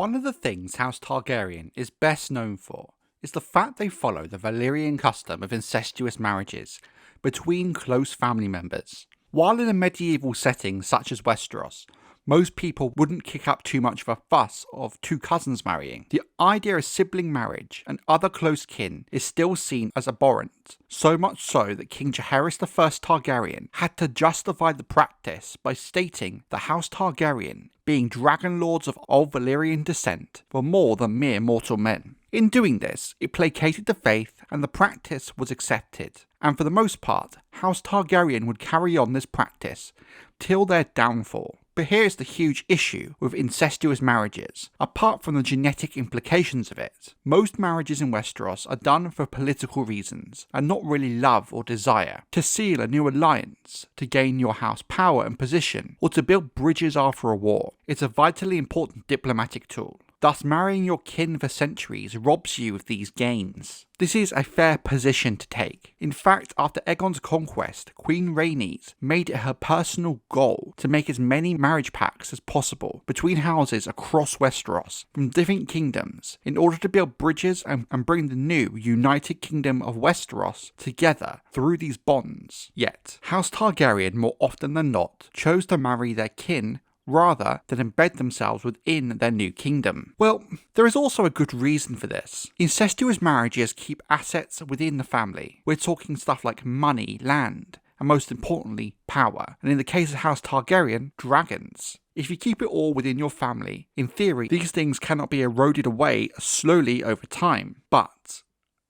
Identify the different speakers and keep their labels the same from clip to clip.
Speaker 1: One of the things House Targaryen is best known for is the fact they follow the Valyrian custom of incestuous marriages between close family members. While in a medieval setting such as Westeros, most people wouldn't kick up too much of a fuss of two cousins marrying, the idea of sibling marriage and other close kin is still seen as abhorrent, so much so that King Jaehaerys I Targaryen had to justify the practice by stating the House Targaryen, being dragon lords of Old Valyrian descent, were more than mere mortal men. In doing this, it placated the faith and the practice was accepted, and for the most part, House Targaryen would carry on this practice till their downfall. But here's the huge issue with incestuous marriages. Apart from the genetic implications of it, most marriages in Westeros are done for political reasons and not really love or desire. To seal a new alliance, to gain your house power and position, or to build bridges after a war. It's a vitally important diplomatic tool. Thus, marrying your kin for centuries robs you of these gains. This is a fair position to take. In fact, after Aegon's conquest, Queen Rhaenys made it her personal goal to make as many marriage pacts as possible between houses across Westeros from different kingdoms in order to build bridges and bring the new United Kingdom of Westeros together through these bonds. Yet, House Targaryen more often than not chose to marry their kin rather than embed themselves within their new kingdom. Well, there is also a good reason for this. Incestuous marriages keep assets within the family. We're talking stuff like money, land, and most importantly, power. And in the case of House Targaryen, dragons. If you keep it all within your family, in theory, these things cannot be eroded away slowly over time. But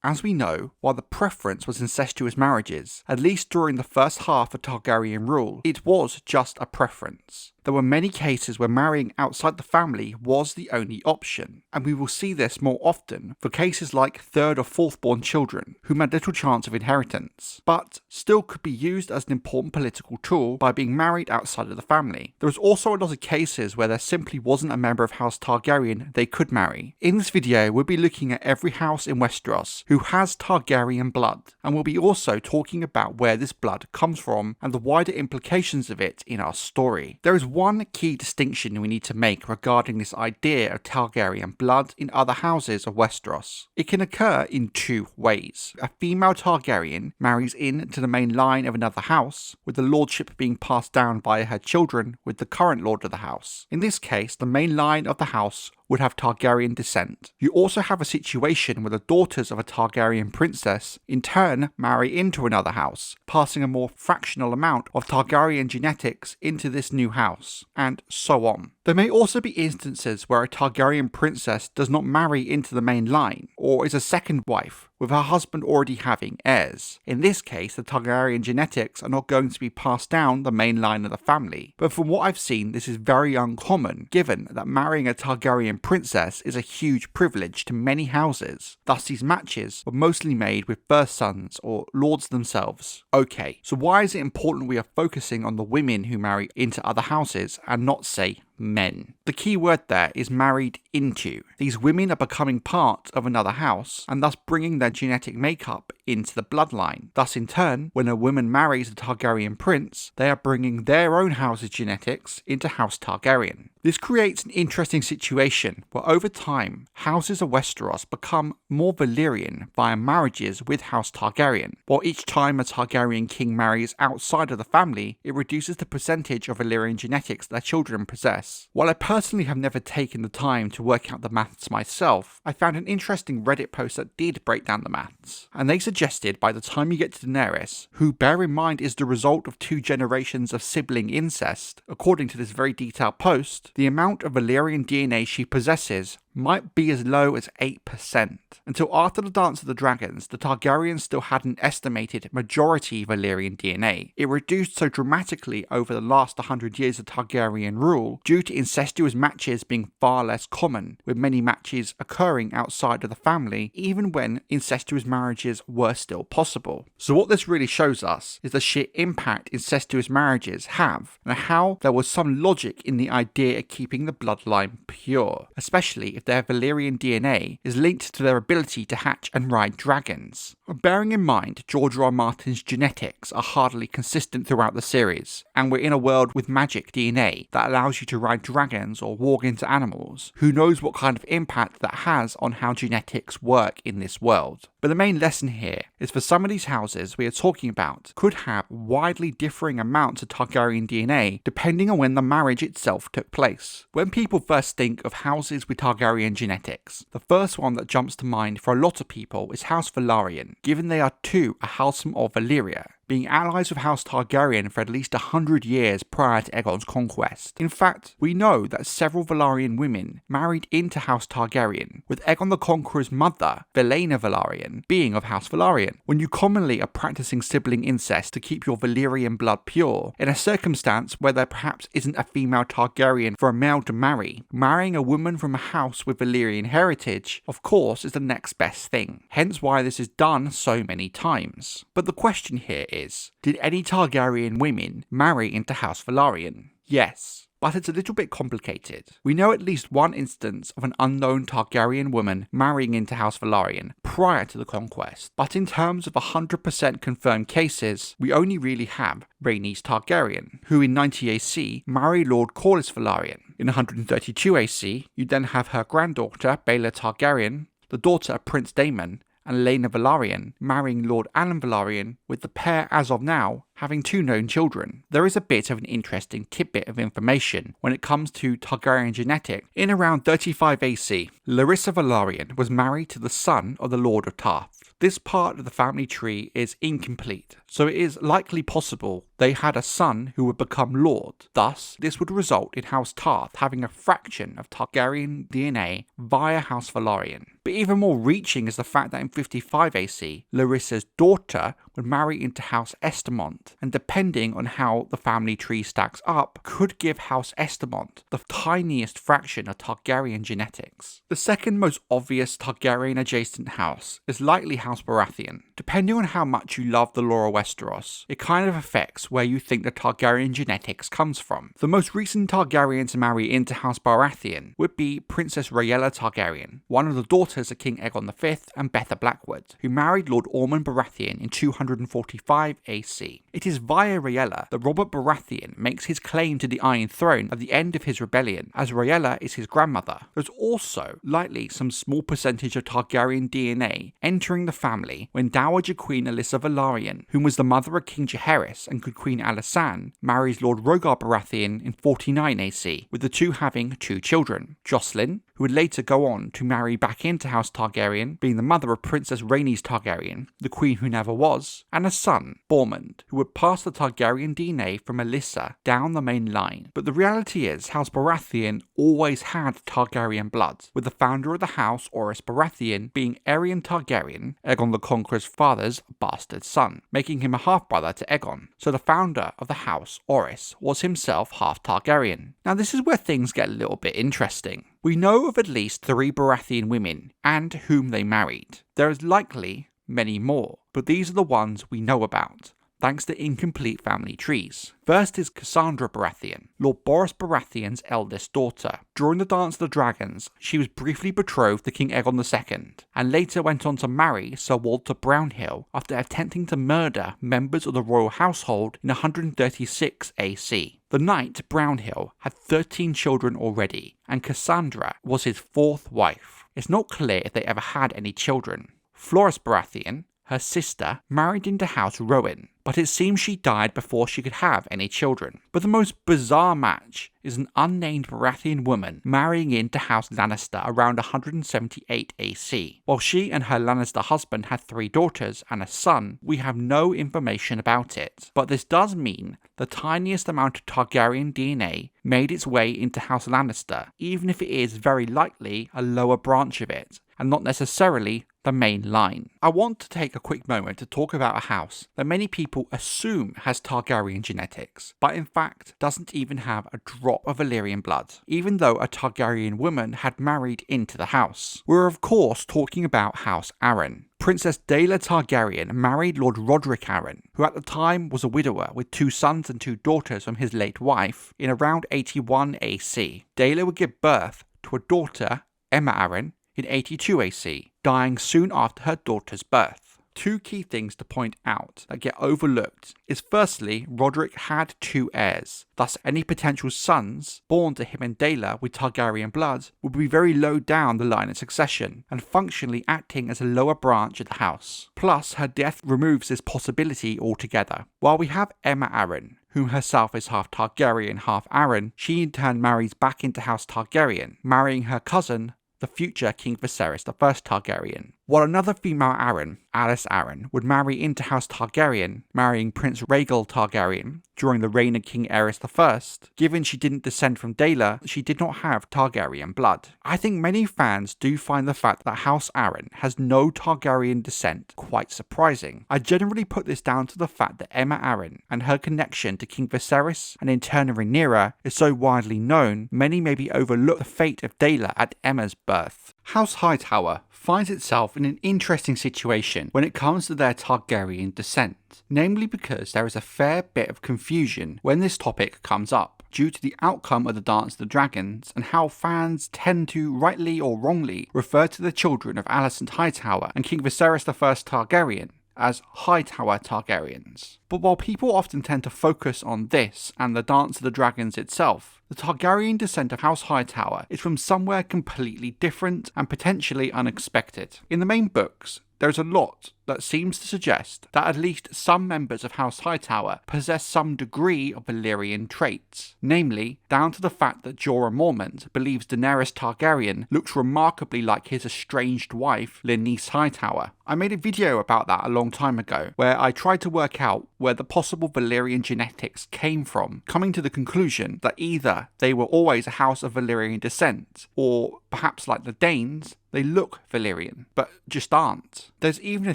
Speaker 1: as we know, while the preference was incestuous marriages, at least during the first half of Targaryen rule, it was just a preference. There were many cases where marrying outside the family was the only option, and we will see this more often for cases like third or fourth born children who had little chance of inheritance, but still could be used as an important political tool by being married outside of the family. There was also a lot of cases where there simply wasn't a member of House Targaryen they could marry. In this video, we'll be looking at every house in Westeros who has Targaryen blood, and we'll be also talking about where this blood comes from and the wider implications of it in our story. There is one key distinction we need to make regarding this idea of Targaryen blood in other houses of Westeros. It can occur in two ways. A female Targaryen marries into the main line of another house, with the lordship being passed down by her children with the current lord of the house. In this case, the main line of the house would have Targaryen descent. You also have a situation where the daughters of a Targaryen princess in turn marry into another house, passing a more fractional amount of Targaryen genetics into this new house, and so on. There may also be instances where a Targaryen princess does not marry into the main line, or is a second wife, with her husband already having heirs. In this case, the Targaryen genetics are not going to be passed down the main line of the family, but from what I've seen, this is very uncommon, given that marrying a Targaryen princess is a huge privilege to many houses. Thus, these matches were mostly made with first sons or lords themselves. Okay, so why is it important we are focusing on the women who marry into other houses and not, say, men? The key word there is married into. These women are becoming part of another house and thus bringing their genetic makeup into the bloodline. Thus, in turn, when a woman marries a Targaryen prince, they are bringing their own house's genetics into House Targaryen. This creates an interesting situation where over time, houses of Westeros become more Valyrian via marriages with House Targaryen, while each time a Targaryen king marries outside of the family, it reduces the percentage of Valyrian genetics their children possess. While I personally have never taken the time to work out the maths myself, I found an interesting Reddit post that did break down the maths, and they suggested by the time you get to Daenerys, who bear in mind is the result of 2 generations of sibling incest, according to this very detailed post, the amount of Valyrian DNA she possesses might be as low as 8%. Until after the Dance of the Dragons, the Targaryens still had an estimated majority Valyrian DNA. It reduced so dramatically over the last 100 years of Targaryen rule due to incestuous matches being far less common, with many matches occurring outside of the family, even when incestuous marriages were still possible. So what this really shows us is the sheer impact incestuous marriages have, and how there was some logic in the idea of keeping the bloodline pure, especially if their Valyrian DNA is linked to their ability to hatch and ride dragons. Bearing in mind George R. R. Martin's genetics are hardly consistent throughout the series, and we're in a world with magic DNA that allows you to ride dragons or walk into animals, who knows what kind of impact that has on how genetics work in this world. But the main lesson here is for some of these houses we are talking about could have widely differing amounts of Targaryen DNA depending on when the marriage itself took place. When people first think of houses with Targaryen genetics, the first one that jumps to mind for a lot of people is House Velaryon, given they are too a house from Old Valyria, being allies with House Targaryen for at least 100 years prior to Aegon's conquest. In fact, we know that several Velaryon women married into House Targaryen, with Aegon the Conqueror's mother, Elaena Velaryon, being of House Velaryon. When you commonly are practicing sibling incest to keep your Valyrian blood pure, in a circumstance where there perhaps isn't a female Targaryen for a male to marry, marrying a woman from a house with Valyrian heritage, of course, is the next best thing. Hence why this is done so many times. But the question here is, did any Targaryen women marry into House Velaryon? Yes, but it's a little bit complicated. We know at least one instance of an unknown Targaryen woman marrying into House Velaryon prior to the conquest, but in terms of 100% confirmed cases, we only really have Rhaenys Targaryen, who in 90 AC married Lord Corlys Velaryon. In 132 AC, you then have her granddaughter, Baela Targaryen, the daughter of Prince Daemon, and Elaena Velaryon marrying Lord Alan Velaryon, with the pair as of now having 2 known children. There is a bit of an interesting tidbit of information when it comes to Targaryen genetics. In around 35 AC, Larissa Velaryon was married to the son of the Lord of Tarth. This part of the family tree is incomplete, so it is likely possible they had a son who would become Lord. Thus, this would result in House Tarth having a fraction of Targaryen DNA via House Velaryon. But even more reaching is the fact that in 55 AC, Larissa's daughter would marry into House Estermont, and depending on how the family tree stacks up, could give House Estermont the tiniest fraction of Targaryen genetics. The second most obvious Targaryen adjacent house is likely House Baratheon. Depending on how much you love the lore of Westeros, it kind of affects where you think the Targaryen genetics comes from. The most recent Targaryen to marry into House Baratheon would be Princess Rhaella Targaryen, one of the daughters of King Aegon V and Betha Blackwood, who married Lord Ormond Baratheon in 245 AC. It is via Rhaella that Robert Baratheon makes his claim to the Iron Throne at the end of his rebellion, as Rhaella is his grandmother. There's also likely some small percentage of Targaryen DNA entering the family when Dowager Queen Alyssa Velaryon, whom was the mother of King Jaehaerys and good Queen Alysanne, marries Lord Rhaegar Baratheon in 49 AC, with the two having 2 children, Jocelyn, who would later go on to marry back into House Targaryen, being the mother of Princess Rhaenys Targaryen, the queen who never was, and a son, Bormund, who would pass the Targaryen DNA from Alyssa down the main line. But the reality is, House Baratheon always had Targaryen blood, with the founder of the house, Orys Baratheon, being Aerion Targaryen, Aegon the Conqueror's father's bastard son, making him a half-brother to Aegon. So the founder of the house, Orys, was himself half Targaryen. Now this is where things get a little bit interesting. We know of at least 3 Baratheon women, and whom they married. There is likely many more, but these are the ones we know about, thanks to incomplete family trees. First is Cassandra Baratheon, Lord Boros Baratheon's eldest daughter. During the Dance of the Dragons, she was briefly betrothed to King Aegon II, and later went on to marry Sir Walter Brownhill after attempting to murder members of the royal household in 136 AC. The knight Brownhill had 13 children already, and Cassandra was his 4th wife. It's not clear if they ever had any children. Floris Baratheon, her sister, married into House Rowan, but it seems she died before she could have any children. But the most bizarre match is an unnamed Baratheon woman marrying into House Lannister around 178 AC. While she and her Lannister husband had 3 daughters and a son, we have no information about it. But this does mean the tiniest amount of Targaryen DNA made its way into House Lannister, even if it is very likely a lower branch of it, and not necessarily the main line. I want to take a quick moment to talk about a house that many people assume has Targaryen genetics, but in fact doesn't even have a drop of Valyrian blood, even though a Targaryen woman had married into the house. We're of course talking about House Arryn. Princess Daela Targaryen married Lord Roderick Arryn, who at the time was a widower with 2 sons and 2 daughters from his late wife, in around 81 AC. Daela would give birth to a daughter Aemma Arryn in 82 AC, dying soon after her daughter's birth. Two key things to point out that get overlooked is firstly, Roderick had 2 heirs, thus any potential sons born to him and Daela with Targaryen blood would be very low down the line of succession and functionally acting as a lower branch of the house. Plus, her death removes this possibility altogether. While we have Aemma Arryn, whom herself is half Targaryen, half Arryn, she in turn marries back into House Targaryen, marrying her cousin, the future King Viserys I Targaryen. While another female Arryn, Alis Arryn, would marry into House Targaryen, marrying Prince Rhaegal Targaryen during the reign of King Aerys I, given she didn't descend from Daela, she did not have Targaryen blood. I think many fans do find the fact that House Arryn has no Targaryen descent quite surprising. I generally put this down to the fact that Aemma Arryn and her connection to King Viserys and in turn Rhaenyra is so widely known, many maybe overlook the fate of Daela at Aemma's birth. House Hightower finds itself in an interesting situation when it comes to their Targaryen descent, namely because there is a fair bit of confusion when this topic comes up, due to the outcome of the Dance of the Dragons and how fans tend to, rightly or wrongly, refer to the children of Alicent Hightower and King Viserys I Targaryen as Hightower Targaryens. But while people often tend to focus on this and the Dance of the Dragons itself, the Targaryen descent of House Hightower is from somewhere completely different and potentially unexpected. In the main books, there is a lot that seems to suggest that at least some members of House Hightower possess some degree of Valyrian traits, namely, down to the fact that Jorah Mormont believes Daenerys Targaryen looks remarkably like his estranged wife, Lyonesse Hightower. I made a video about that a long time ago, where I tried to work out where the possible Valyrian genetics came from, coming to the conclusion that either they were always a house of Valyrian descent, or perhaps like the Danes, they look Valyrian, but just aren't. There's even a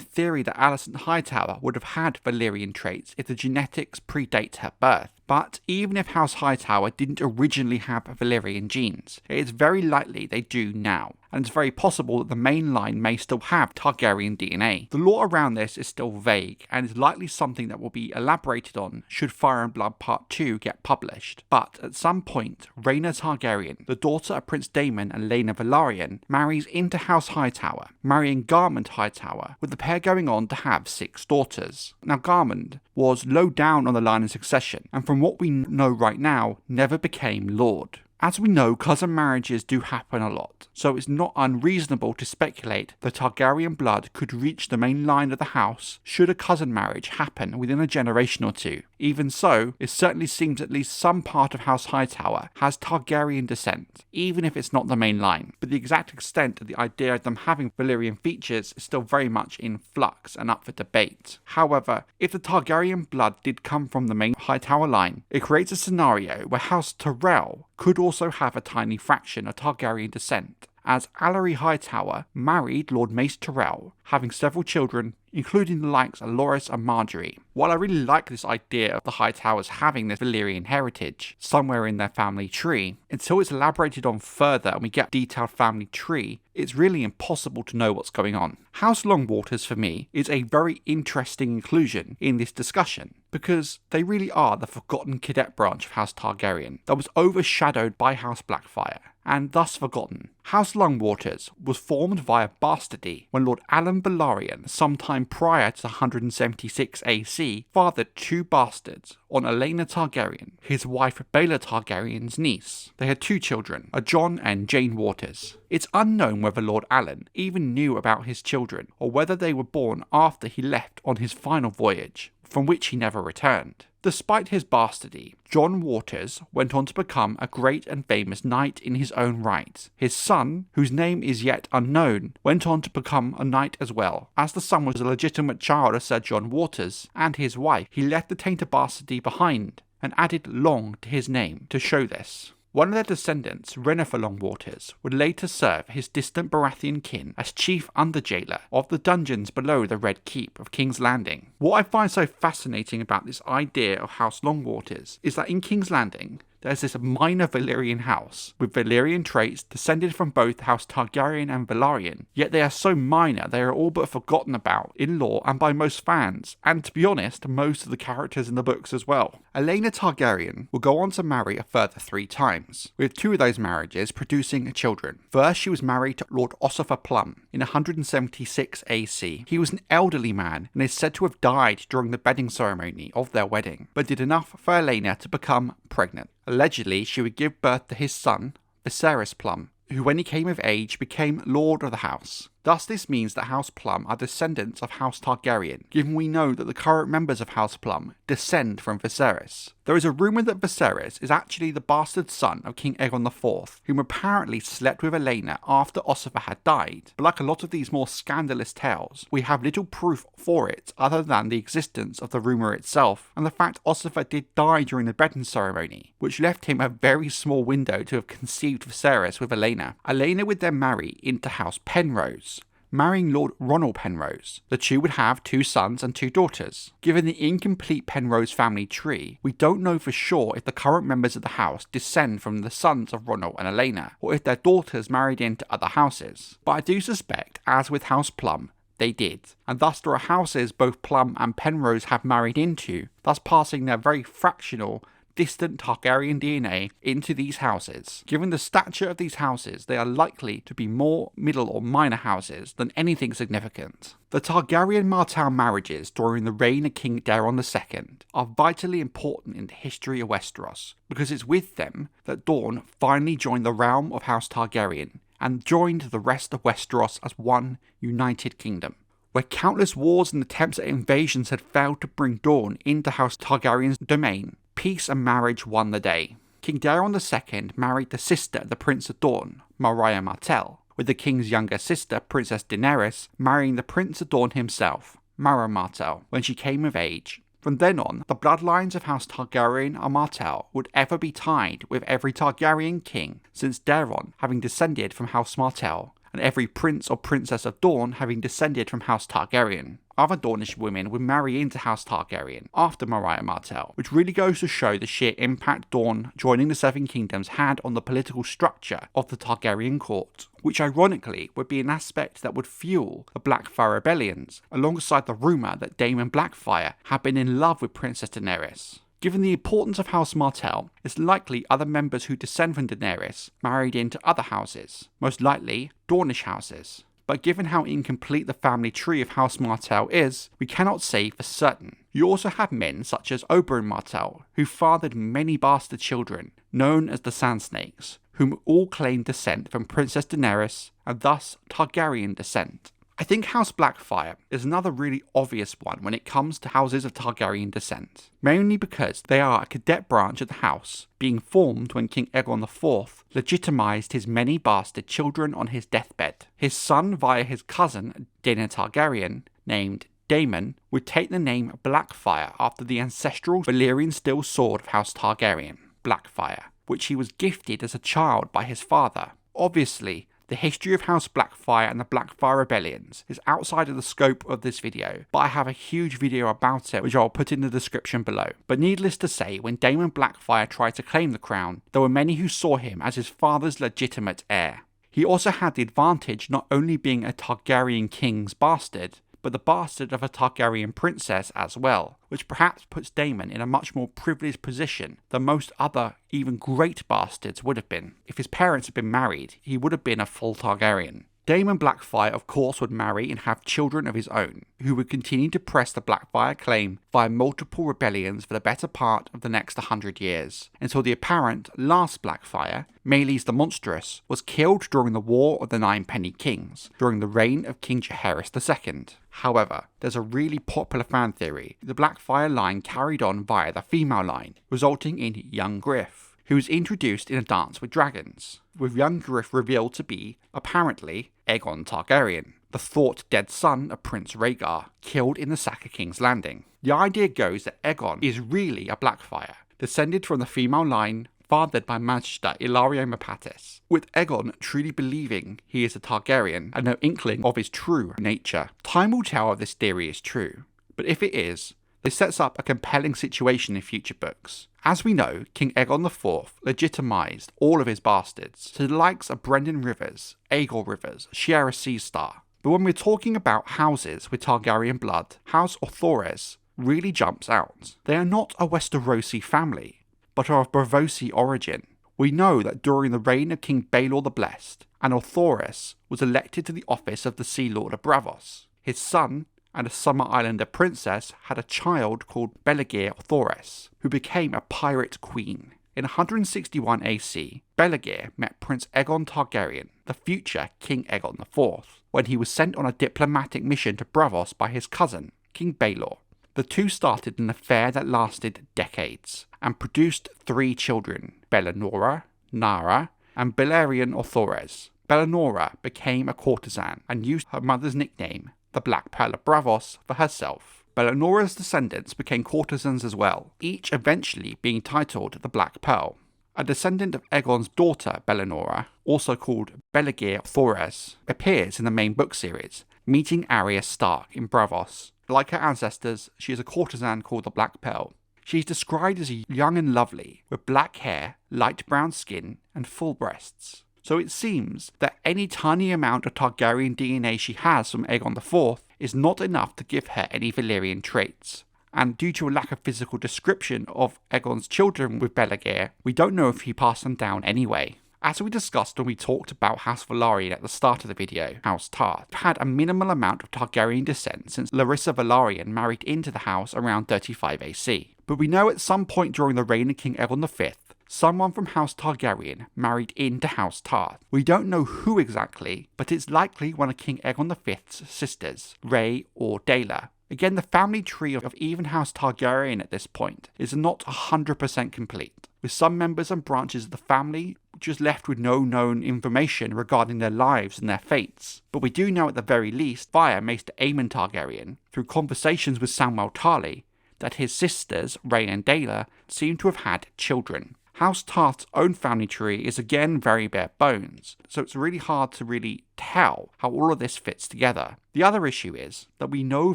Speaker 1: theory that Alicent Hightower would have had Valyrian traits if the genetics predate her birth. But even if House Hightower didn't originally have Valyrian genes, it is very likely they do now, and it's very possible that the main line may still have Targaryen DNA. The lore around this is still vague, and is likely something that will be elaborated on should Fire and Blood Part 2 get published. But at some point, Rhaena Targaryen, the daughter of Prince Daemon and Elaena Velaryon, marries into House Hightower, marrying Garmund Hightower, with the pair going on to have 6 daughters. Now Garmund was low down on the line of succession, and from what we know right now, never became Lord. As we know, cousin marriages do happen a lot, so it's not unreasonable to speculate the Targaryen blood could reach the main line of the house should a cousin marriage happen within a generation or two. Even so, it certainly seems at least some part of House Hightower has Targaryen descent, even if it's not the main line, but the exact extent of the idea of them having Valyrian features is still very much in flux and up for debate. However, if the Targaryen blood did come from the main Hightower line, it creates a scenario where House Tyrell could also have a tiny fraction of Targaryen descent, as Aellery Hightower married Lord Mace Tyrell, having several children, including the likes of Loras and Marjorie. While I really like this idea of the Hightowers having this Valyrian heritage somewhere in their family tree, until it's elaborated on further and we get a detailed family tree, it's really impossible to know what's going on. House Longwaters, for me, is a very interesting inclusion in this discussion, because they really are the forgotten cadet branch of House Targaryen that was overshadowed by House Blackfyre, and thus forgotten. House Longwaters was formed via bastardy when Lord Alan Velaryon, sometime prior to 176 AC, fathered 2 bastards on Elaena Targaryen, his wife Baela Targaryen's niece. They had 2 children, a John and Jane Waters. It's unknown whether Lord Alan even knew about his children, or whether they were born after he left on his final voyage, from which he never returned. Despite his bastardy, John Waters went on to become a great and famous knight in his own right. His son, whose name is yet unknown, went on to become a knight as well. As the son was a legitimate child of Sir John Waters and his wife, he left the taint of bastardy behind and added Long to his name to show this. One of their descendants, Rennifer Longwaters, would later serve his distant Baratheon kin as chief under-jailer of the dungeons below the Red Keep of King's Landing. What I find so fascinating about this idea of House Longwaters is that in King's Landing, there's this minor Valyrian house, with Valyrian traits descended from both House Targaryen and Velaryon, yet they are so minor they are all but forgotten about in lore and by most fans, and to be honest, most of the characters in the books as well. Elaena Targaryen will go on to marry a further 3 times, with 2 of those marriages producing children. First, she was married to Lord Ossifer Plumm in 176 AC. He was an elderly man and is said to have died during the bedding ceremony of their wedding, but did enough for Elaena to become pregnant. Allegedly, she would give birth to his son, Viserys Plumm, who when he came of age became Lord of the House. Thus this means that House Plumm are descendants of House Targaryen, given we know that the current members of House Plumm descend from Viserys. There is a rumour that Viserys is actually the bastard son of King Aegon IV, whom apparently slept with Elaena after Ossifer had died. But like a lot of these more scandalous tales, we have little proof for it other than the existence of the rumour itself, and the fact Ossifer did die during the bedding ceremony, which left him a very small window to have conceived Viserys with Elaena. Elaena would then marry into House Penrose, marrying Lord Ronald Penrose. The two would have 2 sons and 2 daughters. Given the incomplete Penrose family tree, we don't know for sure if the current members of the house descend from the sons of Ronald and Elaena, or if their daughters married into other houses. But I do suspect, as with House Plumm, they did, and thus there are houses both Plumm and Penrose have married into, thus passing their very fractional distant Targaryen DNA into these houses. Given the stature of these houses, they are likely to be more middle or minor houses than anything significant. The Targaryen Martell marriages during the reign of King Daeron II are vitally important in the history of Westeros, because it's with them that Dorne finally joined the realm of House Targaryen and joined the rest of Westeros as one united kingdom. Where countless wars and attempts at invasions had failed to bring Dorne into House Targaryen's domain, peace and marriage won the day. King Daeron II married the sister of the Prince of Dorne, Martell, with the king's younger sister, Princess Daenerys, marrying the Prince of Dorne himself, Martell, when she came of age. From then on, the bloodlines of House Targaryen and Martell would ever be tied with every Targaryen king since Daeron having descended from House Martell, and every prince or princess of Dorne having descended from House Targaryen. Other Dornish women would marry into House Targaryen after Martell, which really goes to show the sheer impact Dorne joining the Seven Kingdoms had on the political structure of the Targaryen court, which ironically would be an aspect that would fuel the Blackfyre rebellions, alongside the rumour that Daemon Blackfyre had been in love with Princess Daenerys. Given the importance of House Martell, it's likely other members who descend from Daenerys married into other houses, most likely Dornish houses. But given how incomplete the family tree of House Martell is, we cannot say for certain. You also have men such as Oberyn Martell, who fathered many bastard children, known as the Sand Snakes, whom all claim descent from Princess Daenerys, and thus Targaryen descent. I think House Blackfyre is another really obvious one when it comes to houses of Targaryen descent, mainly because they are a cadet branch of the house, being formed when King Aegon IV legitimised his many bastard children on his deathbed. His son via his cousin, Daemon Targaryen, named Daemon, would take the name Blackfyre after the ancestral Valyrian steel sword of House Targaryen, Blackfyre, which he was gifted as a child by his father. Obviously, the history of House Blackfyre and the Blackfyre rebellions is outside of the scope of this video, but I have a huge video about it which I'll put in the description below. But needless to say, when Daemon Blackfyre tried to claim the crown, there were many who saw him as his father's legitimate heir. He also had the advantage not only being a Targaryen king's bastard, but the bastard of a Targaryen princess as well, which perhaps puts Daemon in a much more privileged position than most other, even great bastards would have been. If his parents had been married, he would have been a full Targaryen. Daemon Blackfyre of course would marry and have children of his own, who would continue to press the Blackfyre claim via multiple rebellions for the better part of the next 100 years, until the apparent last Blackfyre, Meleys the Monstrous, was killed during the War of the Ninepenny Kings, during the reign of King Jaehaerys II. However, there's a really popular fan theory the Blackfyre line carried on via the female line, resulting in young Griff, who was introduced in A Dance with Dragons, with young Griff revealed to be, apparently, Aegon Targaryen, the thought-dead son of Prince Rhaegar, killed in the sack of King's Landing. The idea goes that Aegon is really a Blackfyre, descended from the female line, fathered by Magister Ilario Mapatis, with Aegon truly believing he is a Targaryen and no inkling of his true nature. Time will tell if this theory is true, but if it is, This sets up a compelling situation in future books. As we know, King Aegon IV legitimised all of his bastards to the likes of Brendan Rivers, Aegor Rivers, Shiera Seastar. But when we're talking about houses with Targaryen blood, House Orthores really jumps out. They are not a Westerosi family, but are of Bravosi origin. We know that during the reign of King Baelor the Blessed, an Orthores was elected to the office of the Sea Lord of Braavos. His son and a Summer Islander princess had a child called Belagir Orthores, who became a pirate queen. In 161 AC, Belagir met Prince Aegon Targaryen, the future King Aegon IV, when he was sent on a diplomatic mission to Braavos by his cousin, King Baelor. The two started an affair that lasted decades, and produced 3 children, Bellanora, Nara, and Velaryon Orthores. Bellanora became a courtesan and used her mother's nickname, the Black Pearl of Braavos, for herself. Bellanora's descendants became courtesans as well, each eventually being titled the Black Pearl. A descendant of Aegon's daughter, Bellanora, also called Belagir Orthores, appears in the main book series, meeting Arya Stark in Braavos. Like her ancestors, she is a courtesan called the Black Pearl. She is described as young and lovely, with black hair, light brown skin, and full breasts. So it seems that any tiny amount of Targaryen DNA she has from Aegon IV is not enough to give her any Valyrian traits. And due to a lack of physical description of Aegon's children with Belagir, we don't know if he passed them down anyway. As we discussed when we talked about House Velaryon at the start of the video, House Tarth had a minimal amount of Targaryen descent since Larissa Velaryon married into the house around 35 AC. But we know at some point during the reign of King Aegon V, someone from House Targaryen married into House Tarth. We don't know who exactly, but it's likely one of King Aegon V's sisters, Rhae or Daela. Again, the family tree of even House Targaryen at this point is not 100% complete, with some members and branches of the family just left with no known information regarding their lives and their fates. But we do know at the very least via Maester Aemon Targaryen, through conversations with Samwell Tarly, that his sisters, Rhae and Daela, seem to have had children. House Tarth's own family tree is again very bare bones, so it's really hard to really tell how all of this fits together. The other issue is that we know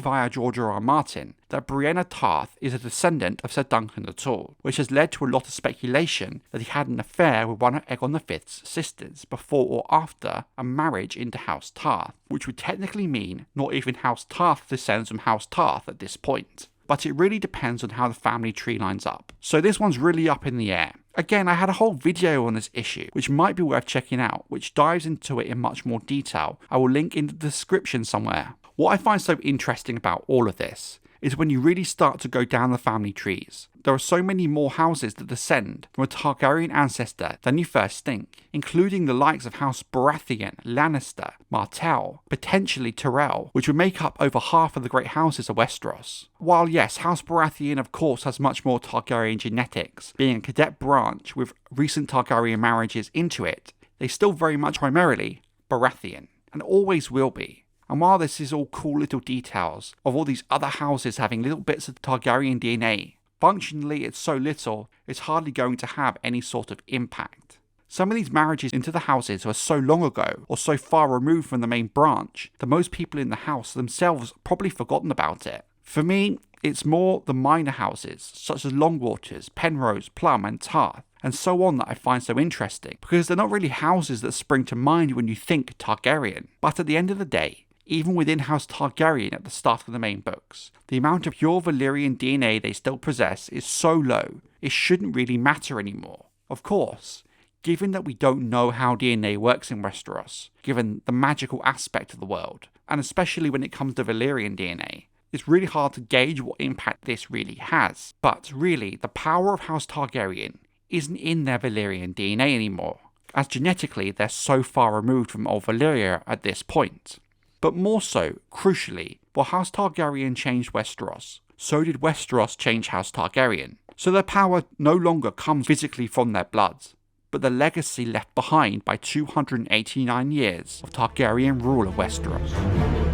Speaker 1: via George R.R. Martin that Brienne Tarth is a descendant of Sir Duncan the Tall, which has led to a lot of speculation that he had an affair with one of Aegon V's sisters before or after a marriage into House Tarth, which would technically mean not even House Tarth descends from House Tarth at this point. But it really depends on how the family tree lines up. So this one's really up in the air. Again, I had a whole video on this issue, which might be worth checking out, which dives into it in much more detail. I will link in the description somewhere. What I find so interesting about all of this is when you really start to go down the family trees. There are so many more houses that descend from a Targaryen ancestor than you first think, including the likes of House Baratheon, Lannister, Martell, potentially Tyrell, which would make up over half of the great houses of Westeros. While yes, House Baratheon of course has much more Targaryen genetics, being a cadet branch with recent Targaryen marriages into it, they still very much primarily Baratheon, and always will be. And while this is all cool little details of all these other houses having little bits of Targaryen DNA, functionally it's so little, it's hardly going to have any sort of impact. Some of these marriages into the houses were so long ago, or so far removed from the main branch, that most people in the house themselves probably forgotten about it. For me, it's more the minor houses, such as Longwaters, Penrose, Plumm and Tarth, and so on that I find so interesting, because they're not really houses that spring to mind when you think Targaryen. But at the end of the day, even within House Targaryen at the start of the main books, the amount of pure Valyrian DNA they still possess is so low, it shouldn't really matter anymore. Of course, given that we don't know how DNA works in Westeros, given the magical aspect of the world, and especially when it comes to Valyrian DNA, it's really hard to gauge what impact this really has. But really, the power of House Targaryen isn't in their Valyrian DNA anymore, as genetically they're so far removed from Old Valyria at this point. But more so, crucially, while House Targaryen changed Westeros, so did Westeros change House Targaryen. So their power no longer comes physically from their blood, but the legacy left behind by 289 years of Targaryen rule of Westeros.